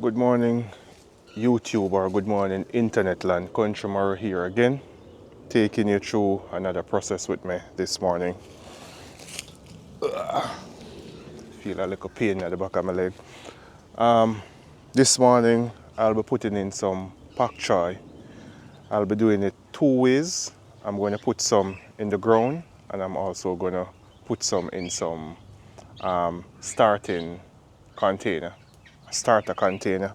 Good morning, YouTube, or good morning, Internet land. Country Murray here again, taking you through another process with me this morning. Feel a little pain at the back of my leg. This morning, I'll be putting in some pak choy. I'll be doing it two ways. I'm going to put some in the ground, and I'm also going to put some in some starting container, starter container.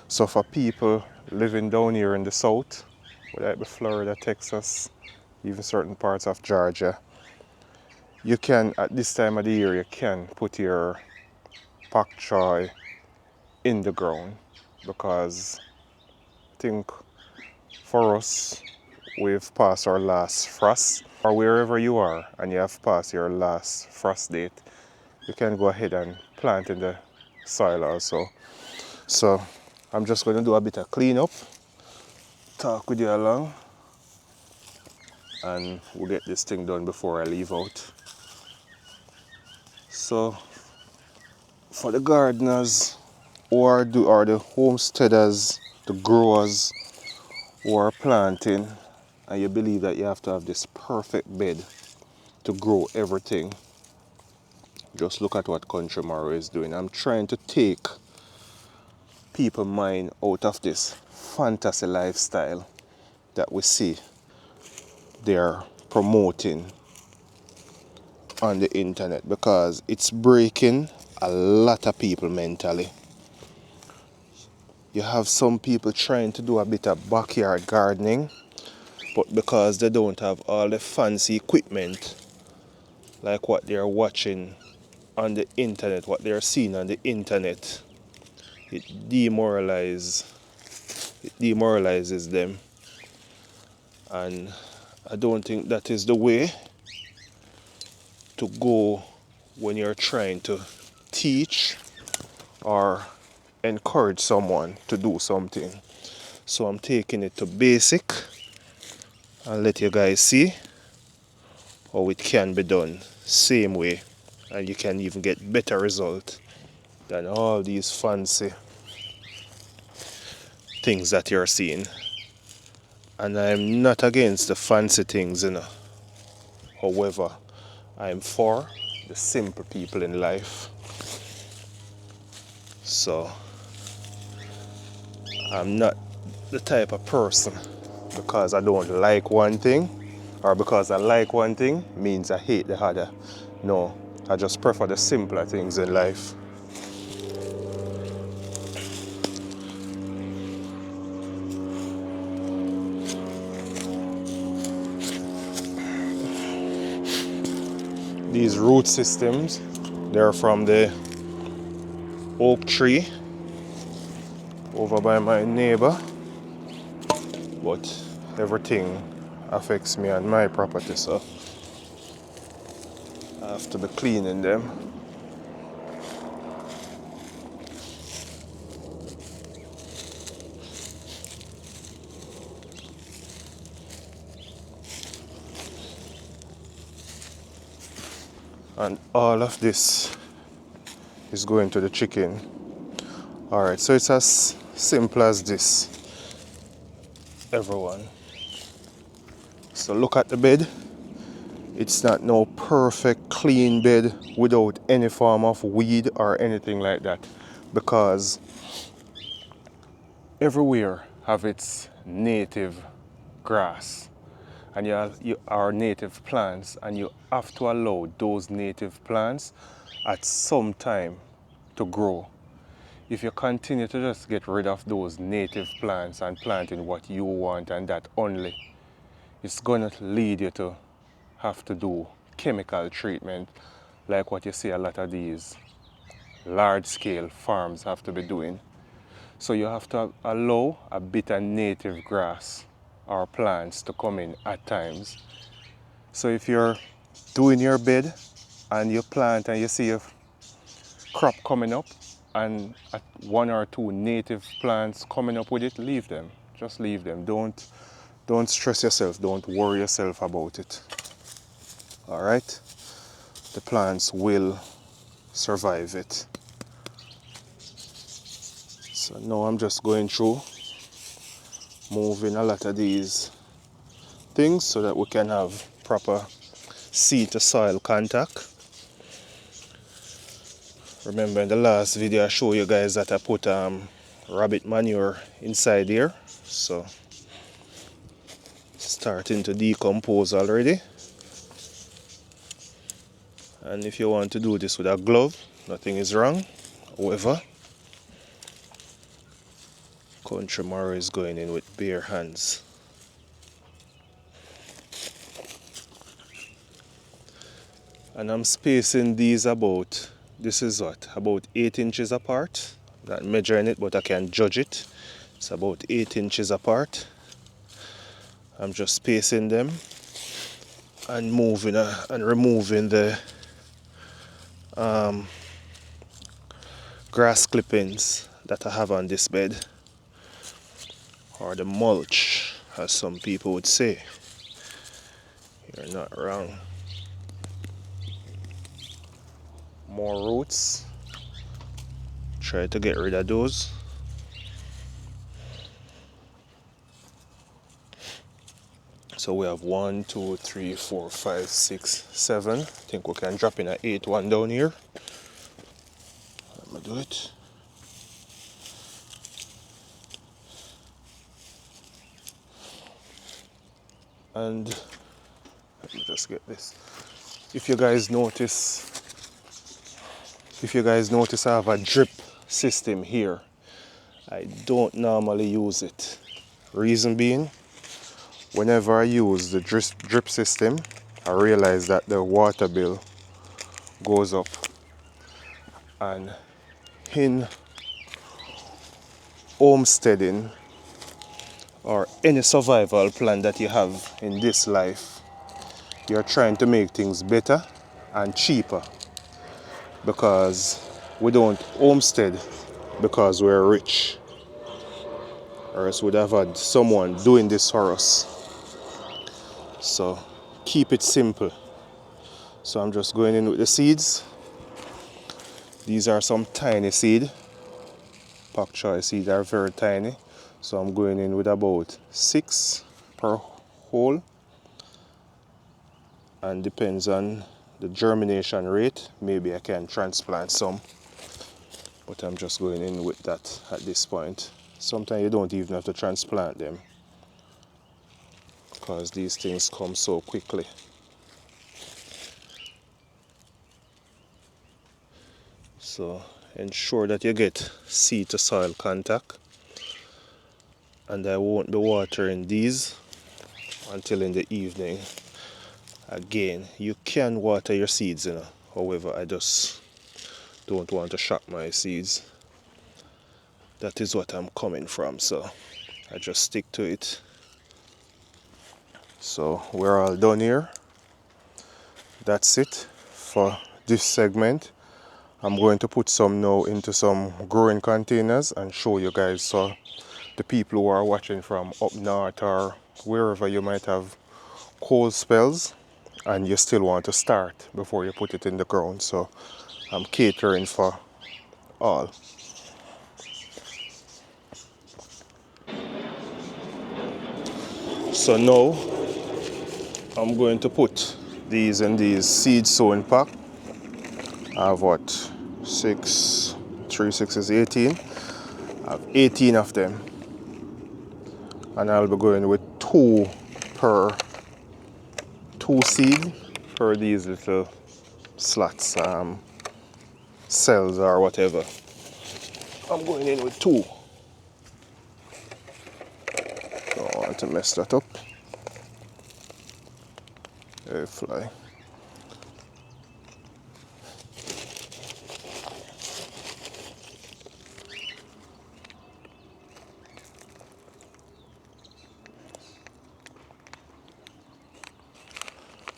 So for people living down here in the south, whether it be Florida, Texas, even certain parts of Georgia, you can, at this time of the year, you can put your pak choy in the ground, because I think for us, we've passed our last frost, or wherever you are and you have passed your last frost date, you can go ahead and plant in the soil also. So I'm just going to do a bit of cleanup, talk with you along, and we'll get this thing done before I leave out. So for the gardeners or the homesteaders, the growers who are planting, and you believe that you have to have this perfect bed to grow everything, just look at what Country Murray is doing. I'm trying to take people's mind out of this fantasy lifestyle that we see they're promoting on the internet, because it's breaking a lot of people mentally. You have some people trying to do a bit of backyard gardening, but because they don't have all the fancy equipment like what they're watching on the internet, what they're seeing on the internet, it demoralizes them. And I don't think that is the way to go when you're trying to teach or encourage someone to do something. So I'm taking it to basic and let you guys see how it can be done same way, and you can even get better result than all these fancy things that you're seeing. And I'm not against the fancy things, however, I'm for the simple people in life. So I'm not the type of person, because I don't like one thing, or because I like one thing means I hate the other. No, I just prefer the simpler things in life. These root systems, they're from the oak tree over by my neighbor, but everything affects me on my property, so I have to be cleaning them. And all of this is going to the chicken. Alright, so it's as simple as this, everyone. So look at the bed. It's not no perfect clean bed without any form of weed or anything like that, because everywhere have its native grass and you are native plants, and you have to allow those native plants at some time to grow. If you continue to just get rid of those native plants and planting what you want and that only, it's going to lead you to have to do chemical treatment like what you see a lot of these large-scale farms have to be doing. So you have to allow a bit of native grass or plants to come in at times. So if you're doing your bed and you plant and you see a crop coming up and one or two native plants coming up with it, leave them. Just leave them. Don't stress yourself. Don't worry yourself about it. All right? The plants will survive it. So now I'm just going through, moving a lot of these things so that we can have proper seed to soil contact. Remember in the last video I showed you guys that I put rabbit manure inside here, so it's starting to decompose already. And if you want to do this with a glove, nothing is wrong. However, country Murray is going in with bare hands. And I'm spacing these about, this is what, about 8 inches apart. I'm not measuring it, but I can judge it. It's about 8 inches apart. I'm just spacing them and moving and removing the grass clippings that I have on this bed, or the mulch, as some people would say. You're not wrong. More roots. Try to get rid of those. So we have 1, 2, 3, 4, 5, 6, 7. I think we can drop in an 8th one down here. Let me do it. And let me just get this. If you guys notice I have a drip system here. I don't normally use it. Reason being, whenever I use the drip system, I realize that the water bill goes up. And in homesteading, or any survival plan that you have in this life, you're trying to make things better and cheaper, because we don't homestead because we're rich, or else we'd have had someone doing this for us. So keep it simple. So I'm just going in with the seeds. These are some tiny seed. Pak choy seeds are very tiny. So I'm going in with about 6 per hole. And depends on the germination rate, maybe I can transplant some. But I'm just going in with that at this point. Sometimes you don't even have to transplant them, because these things come so quickly. So ensure that you get seed to soil contact. And I won't be watering these until in the evening. Again, you can water your seeds, you know. However, I just don't want to shock my seeds. That is what I'm coming from, so I just stick to it. So we're all done here. That's it for this segment. I'm going to put some now into some growing containers and show you guys, so the people who are watching from up north or wherever you might have cold spells and you still want to start before you put it in the ground. So I'm catering for all. So now I'm going to put these in these seed sowing pack. I have what? 6, 3, 6 is 18. I have 18 of them. And I'll be going with 2 seed per these little slots, cells or whatever. I'm going in with 2. Don't want to mess that up. They fly.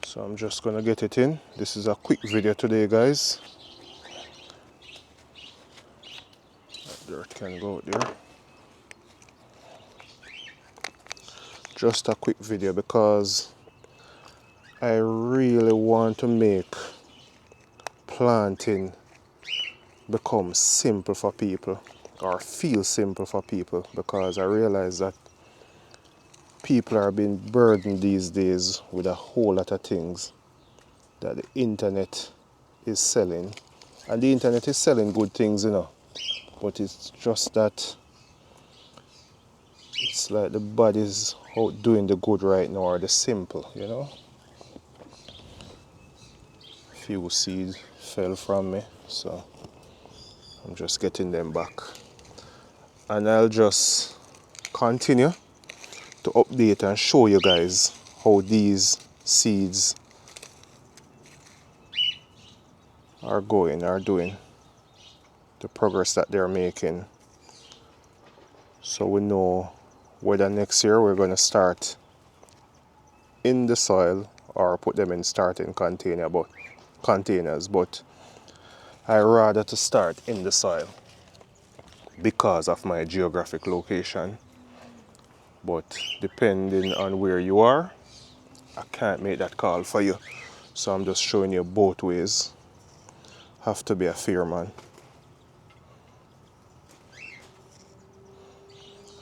So I'm just gonna get it in. This is a quick video today, guys. That dirt can go out there. Just a quick video because I really want to make planting become simple for people. or feel simple for people, because I realize that people are being burdened these days with a whole lot of things that the internet is selling. And the internet is selling good things, you know, but it's just that it's like the body's out doing the good right now, or the simple, you know. Few seeds fell from me, so I'm just getting them back. And I'll just continue to update and show you guys how these seeds are doing, the progress that they're making, so we know whether next year we're going to start in the soil or put them in starting containers. But I rather to start in the soil because of my geographic location. But depending on where you are, I can't make that call for you. So I'm just showing you both ways. Have to be a fair man.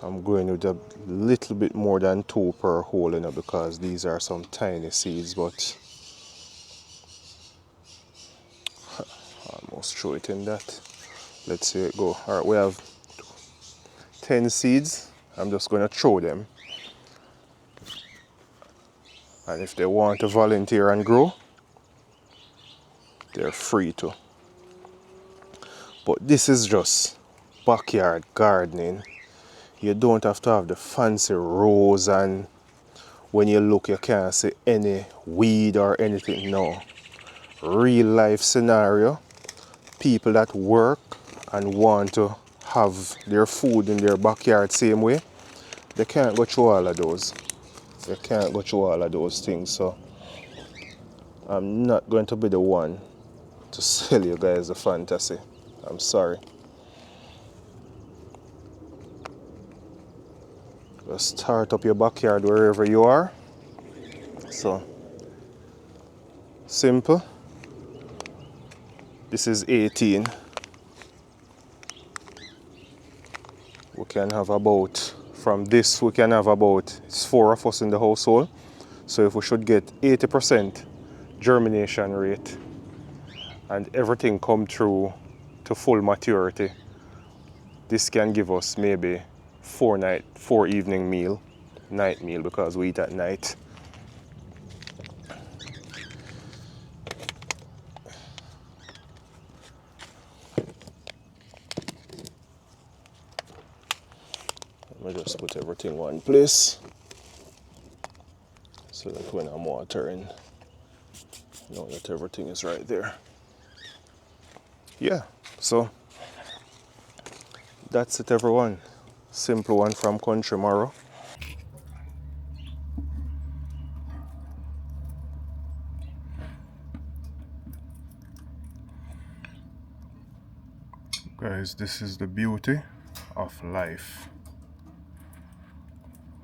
I'm going with a little bit more than 2 per hole, you know, because these are some tiny seeds, but almost throw it in that. Let's see it go. All right, we have 10 seeds. I'm just going to throw them. And if they want to volunteer and grow, they're free to. But this is just backyard gardening. You don't have to have the fancy rows, and when you look you can't see any weed or anything. No. Real life scenario. People that work and want to have their food in their backyard same way, they can't go through all of those. They can't go through all of those things. So I'm not going to be the one to sell you guys a fantasy. I'm sorry. Just start up your backyard wherever you are. So simple. This is 18. We can have about, from this we can have about, it's 4 of us in the household. So if we should get 80% germination rate and everything come through to full maturity, this can give us maybe 4 evening meal, night meal, because we eat at night. Let me just put everything in one place so that when I'm watering, know that everything is right there. Yeah, so that's it, everyone. Simple one from Country Morrow. Guys, this is the beauty of life.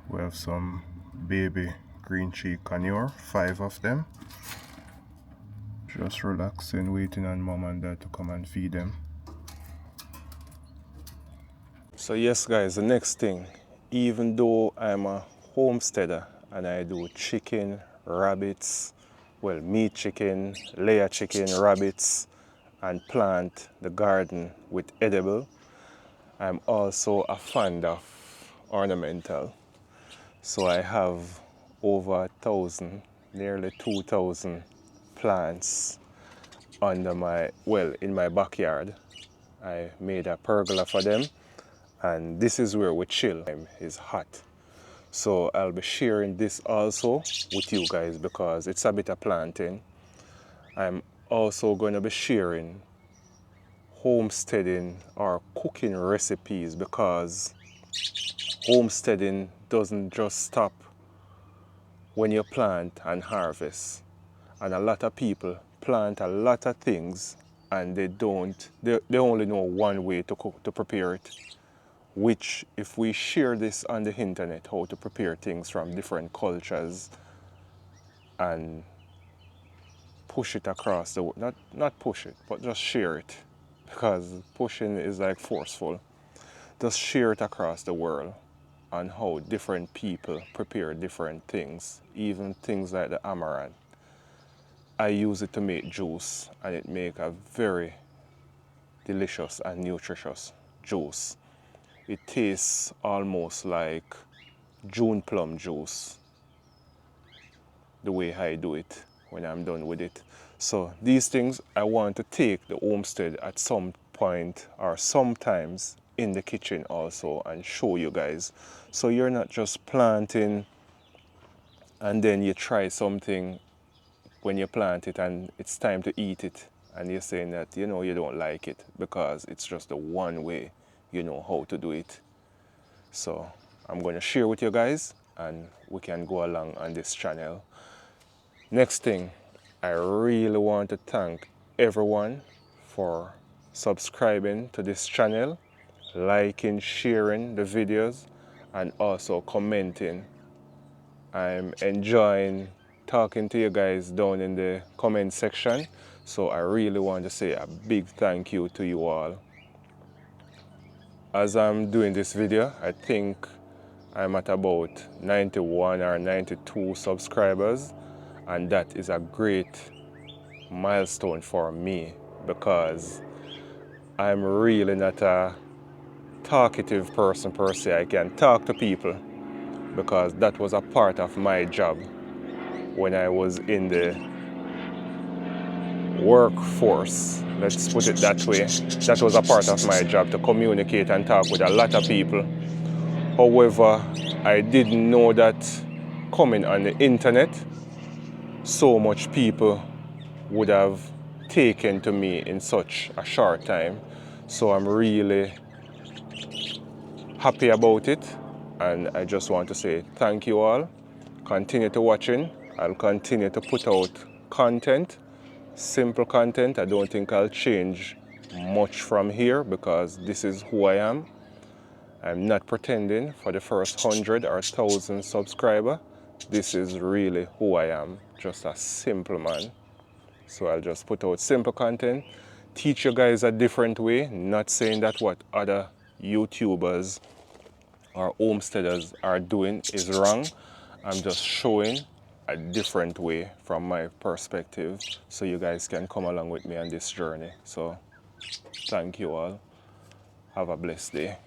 We have some baby green cheek conure, 5 of them. Just relaxing, waiting on mom and dad to come and feed them. So yes guys, the next thing, even though I'm a homesteader and I do chicken, rabbits, well, meat chicken, layer chicken, rabbits, and plant the garden with edible, I'm also a fan of ornamental. So I have over 1,000, nearly 2,000 plants under my, well, in my backyard. I made a pergola for them, and this is where we chill. It's hot. So I'll be sharing this also with you guys because it's a bit of planting. I'm also going to be sharing homesteading or cooking recipes, because homesteading doesn't just stop when you plant and harvest. And a lot of people plant a lot of things and they only know one way to cook, to prepare it. Which, if we share this on the internet, how to prepare things from different cultures and push it across the, not push it, but just share it, because pushing is like forceful. just share it across the world on how different people prepare different things, even things like the amaranth. I use it to make juice, and it makes a very delicious and nutritious juice. It tastes almost like June plum juice, the way I do it when I'm done with it. So these things I want to take the homestead at some point or sometimes in the kitchen also and show you guys. So you're not just planting and then you try something when you plant it and it's time to eat it and you're saying that you know you don't like it because it's just the one way you know how to do it. So I'm going to share with you guys and we can go along on this channel. Next thing, I really want to thank everyone for subscribing to this channel, liking, sharing the videos, and also commenting. I'm enjoying talking to you guys down in the comment section, so I really want to say a big thank you to you all. As I'm doing this video, I think I'm at about 91 or 92 subscribers, and that is a great milestone for me because I'm really not a talkative person per se. I can talk to people because that was a part of my job when I was in the workforce. Let's put it that way. That was a part of my job to communicate and talk with a lot of people. However, I didn't know that coming on the internet, so much people would have taken to me in such a short time. So I'm really happy about it, and I just want to say thank you all. Continue to watching. I'll continue to put out content, simple content. I don't think I'll change much from here because this is who I am. I'm not pretending for the first 100 or 1,000 subscriber. This is really who I am, just a simple man. So I'll just put out simple content, teach you guys a different way, not saying that what other YouTubers or homesteaders are doing is wrong. I'm just showing a different way from my perspective so you guys can come along with me on this journey. So thank you all. Have a blessed day.